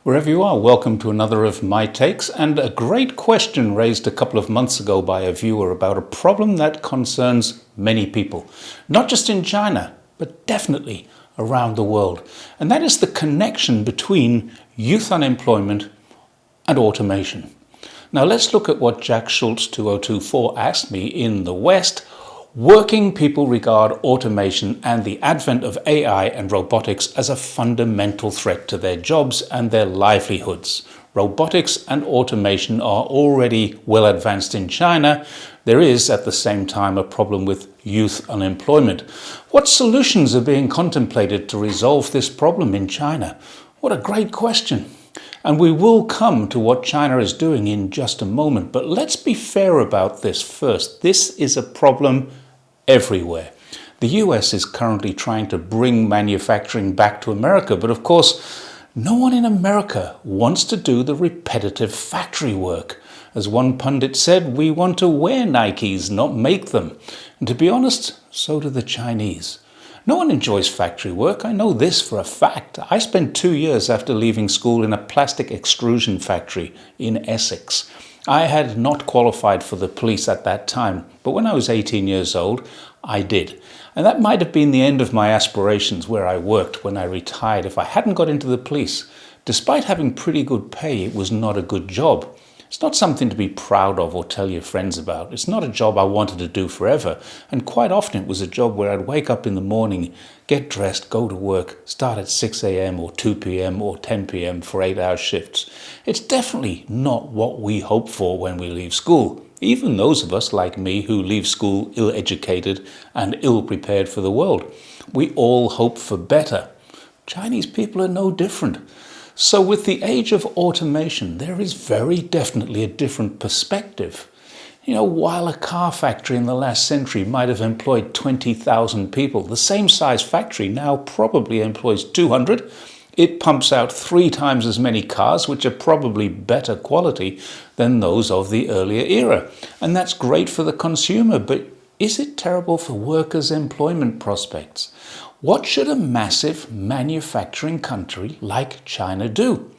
Wherever you are, welcome to another of my takes, and a great question raised a couple of months ago by a viewer about a problem that concerns many people, not just in China, but definitely around the world. And that is the connection between youth unemployment and automation. Now let's look at what Jack Schultz 2024 asked me in the West. Working people regard automation and the advent of AI and robotics as a fundamental threat to their jobs and their livelihoods. Robotics and automation are already well advanced in China. There is, at the same time, a problem with youth unemployment. What solutions are being contemplated to resolve this problem in China? What a great question. And we will come to what China is doing in just a moment. But let's be fair about this first. This is a problem everywhere. The US is currently trying to bring manufacturing back to America, but of course, no one in America wants to do the repetitive factory work. As one pundit said, we want to wear Nikes, not make them. And to be honest, so do the Chinese. No one enjoys factory work. I know this for a fact. I spent 2 years after leaving school in a plastic extrusion factory in Essex. I had not qualified for the police at that time, but when I was 18 years old, I did. And that might have been the end of my aspirations where I worked when I retired if I hadn't got into the police. Despite having pretty good pay, it was not a good job. It's not something to be proud of or tell your friends about. It's not a job I wanted to do forever. And quite often it was a job where I'd wake up in the morning, get dressed, go to work, start at 6 a.m. or 2 p.m. or 10 p.m. for 8-hour shifts. It's definitely not what we hope for when we leave school. Even those of us like me who leave school ill-educated and ill-prepared for the world. We all hope for better. Chinese people are no different. So with the age of automation, there is very definitely a different perspective. You know, while a car factory in the last century might have employed 20,000 people, the same size factory now probably employs 200. It pumps out 3 times as many cars, which are probably better quality than those of the earlier era. And that's great for the consumer, but is it terrible for workers' employment prospects? What should a massive manufacturing country like China do?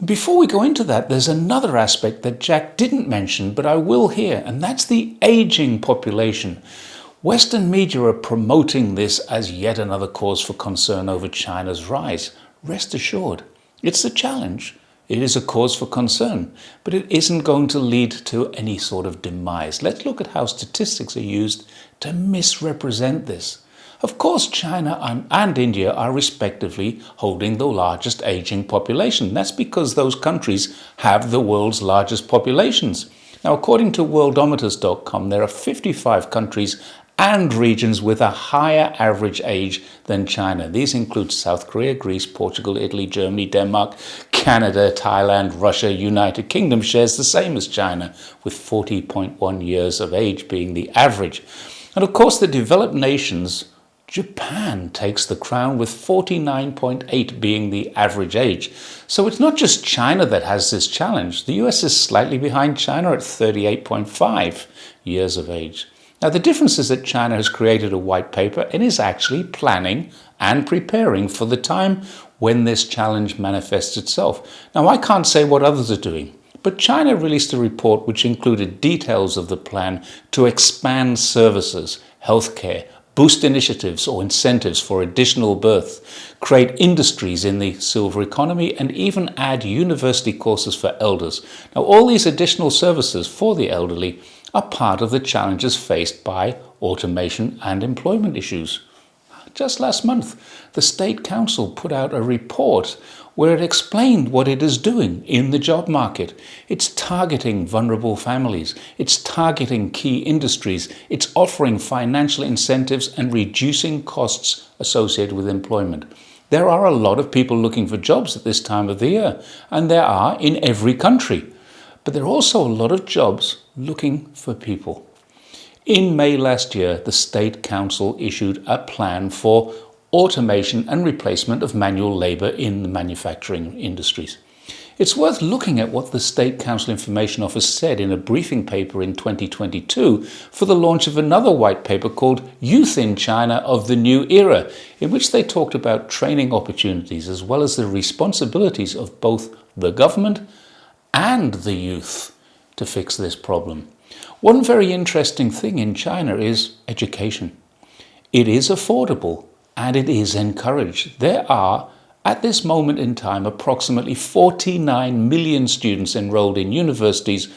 Before we go into that, there's another aspect that Jack didn't mention, but I will here, and that's the aging population. Western media are promoting this as yet another cause for concern over China's rise. Rest assured, it's a challenge. It is a cause for concern, but it isn't going to lead to any sort of demise. Let's look at how statistics are used to misrepresent this. Of course, China and India are respectively holding the largest aging population. That's because those countries have the world's largest populations. Now, according to worldometers.com, there are 55 countries and regions with a higher average age than China. These include South Korea, Greece, Portugal, Italy, Germany, Denmark, Canada, Thailand, Russia. United Kingdom shares the same as China, with 40.1 years of age being the average. And of course, the developed nations, Japan takes the crown with 49.8 being the average age. So it's not just China that has this challenge. The US is slightly behind China at 38.5 years of age. Now the difference is that China has created a white paper and is actually planning and preparing for the time when this challenge manifests itself. Now I can't say what others are doing, but China released a report which included details of the plan to expand services, healthcare, boost initiatives or incentives for additional births, create industries in the silver economy, and even add university courses for elders. Now, all these additional services for the elderly are part of the challenges faced by automation and employment issues. Just last month, the State Council put out a report where it explained what it is doing in the job market. It's targeting vulnerable families. It's targeting key industries. It's offering financial incentives and reducing costs associated with employment. There are a lot of people looking for jobs at this time of the year, and there are in every country. But there are also a lot of jobs looking for people. In May last year, the State Council issued a plan for automation and replacement of manual labour in the manufacturing industries. It's worth looking at what the State Council Information Office said in a briefing paper in 2022 for the launch of another white paper called Youth in China of the New Era, in which they talked about training opportunities as well as the responsibilities of both the government and the youth to fix this problem. One very interesting thing in China is education. It is affordable and it is encouraged. There are, at this moment in time, approximately 49 million students enrolled in universities.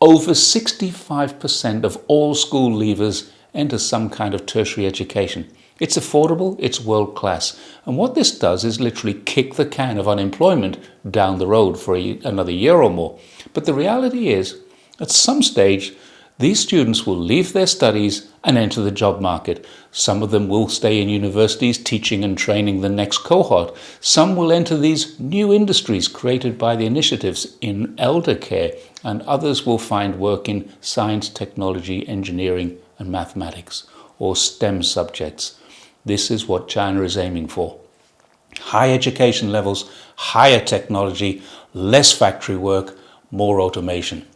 Over 65% of all school leavers enter some kind of tertiary education. It's affordable, it's world class. And what this does is literally kick the can of unemployment down the road for another year or more. But the reality is, at some stage, these students will leave their studies and enter the job market. Some of them will stay in universities teaching and training the next cohort. Some will enter these new industries created by the initiatives in elder care, and others will find work in science, technology, engineering and mathematics, or STEM subjects. This is what China is aiming for. High education levels, higher technology, less factory work, more automation.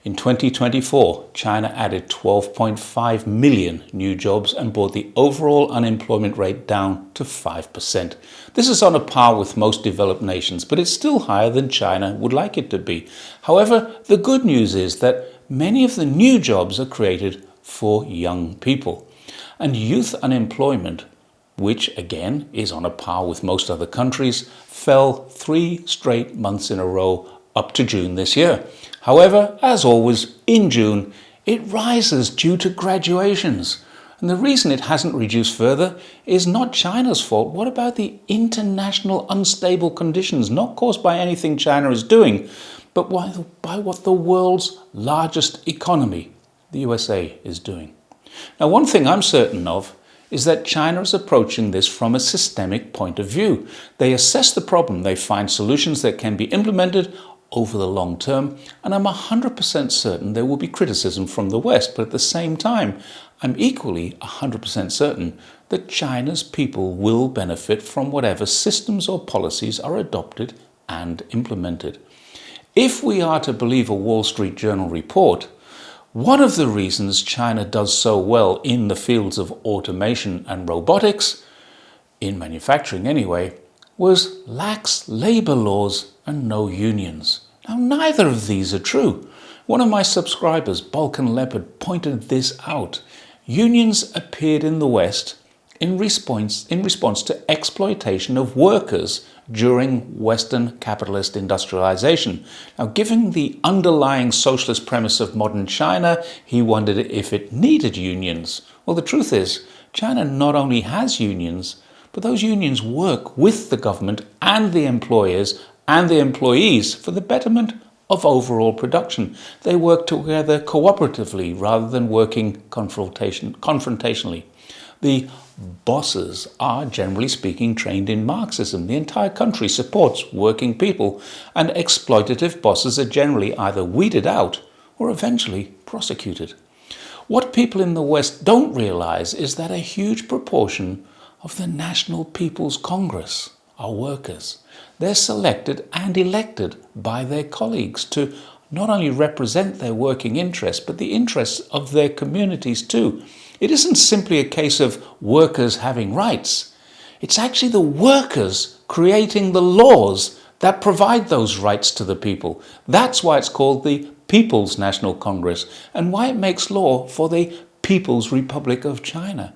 In 2024, China added 12.5 million new jobs and brought the overall unemployment rate down to 5%. This is on a par with most developed nations, but it's still higher than China would like it to be. However, the good news is that many of the new jobs are created for young people. And youth unemployment, which again is on a par with most other countries, fell 3 straight months in a row up to June this year. However, as always, in June, it rises due to graduations. And the reason it hasn't reduced further is not China's fault. What about the international unstable conditions, not caused by anything China is doing, but by what the world's largest economy, the USA, is doing? Now, one thing I'm certain of is that China is approaching this from a systemic point of view. They assess the problem, they find solutions that can be implemented over the long term, and I'm 100% certain there will be criticism from the West, but at the same time, I'm equally 100% certain that China's people will benefit from whatever systems or policies are adopted and implemented. If we are to believe a Wall Street Journal report, one of the reasons China does so well in the fields of automation and robotics, in manufacturing anyway, was lax labor laws and no unions. Now, neither of these are true. One of my subscribers, Balkan Leopard, pointed this out. Unions appeared in the West in response to exploitation of workers during Western capitalist industrialization. Now, given the underlying socialist premise of modern China, he wondered if it needed unions. Well, the truth is, China not only has unions, but those unions work with the government and the employers and the employees for the betterment of overall production. They work together cooperatively rather than working confrontationally. The bosses are, generally speaking, trained in Marxism. The entire country supports working people, and exploitative bosses are generally either weeded out or eventually prosecuted. What people in the West don't realize is that a huge proportion of the National People's Congress are workers. They're selected and elected by their colleagues to not only represent their working interests, but the interests of their communities too. It isn't simply a case of workers having rights. It's actually the workers creating the laws that provide those rights to the people. That's why it's called the People's National Congress, and why it makes law for the People's Republic of China.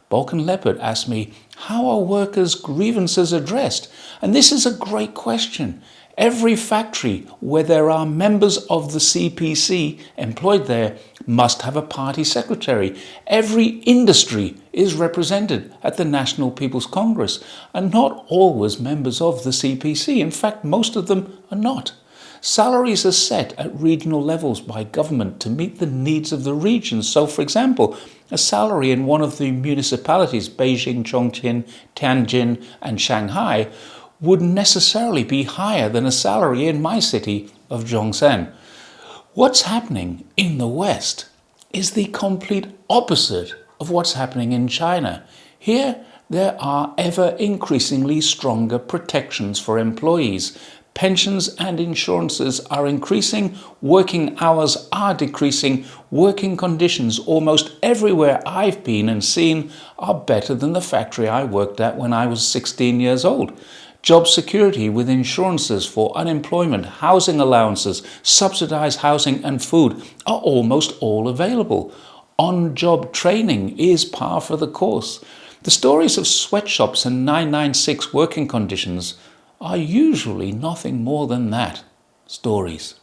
Balkan Leopard asked me, how are workers' grievances addressed? And this is a great question. Every factory where there are members of the CPC employed there must have a party secretary. Every industry is represented at the National People's Congress, and not always members of the CPC. In fact, most of them are not. Salaries are set at regional levels by government to meet the needs of the regions. So, for example, a salary in one of the municipalities, Beijing, Chongqing, Tianjin, and Shanghai, would necessarily be higher than a salary in my city of Zhongshan. What's happening in the West is the complete opposite of what's happening in China. Here, there are ever increasingly stronger protections for employees. Pensions and insurances are increasing, working hours are decreasing, working conditions almost everywhere I've been and seen are better than the factory I worked at when I was 16 years old. Job security with insurances for unemployment, housing allowances, subsidized housing and food are almost all available. On-job training is par for the course. The stories of sweatshops and 996 working conditions are usually nothing more than that, stories.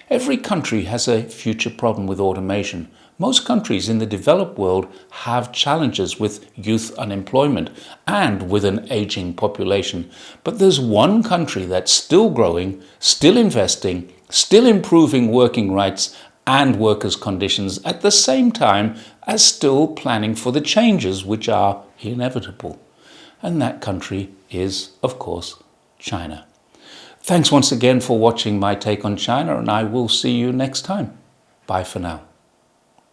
Every country has a future problem with automation. Most countries in the developed world have challenges with youth unemployment and with an aging population. But there's one country that's still growing, still investing, still improving working rights and workers' conditions at the same time as still planning for the changes which are inevitable. And that country is, of course, China. Thanks once again for watching my take on China, and I will see you next time. Bye for now.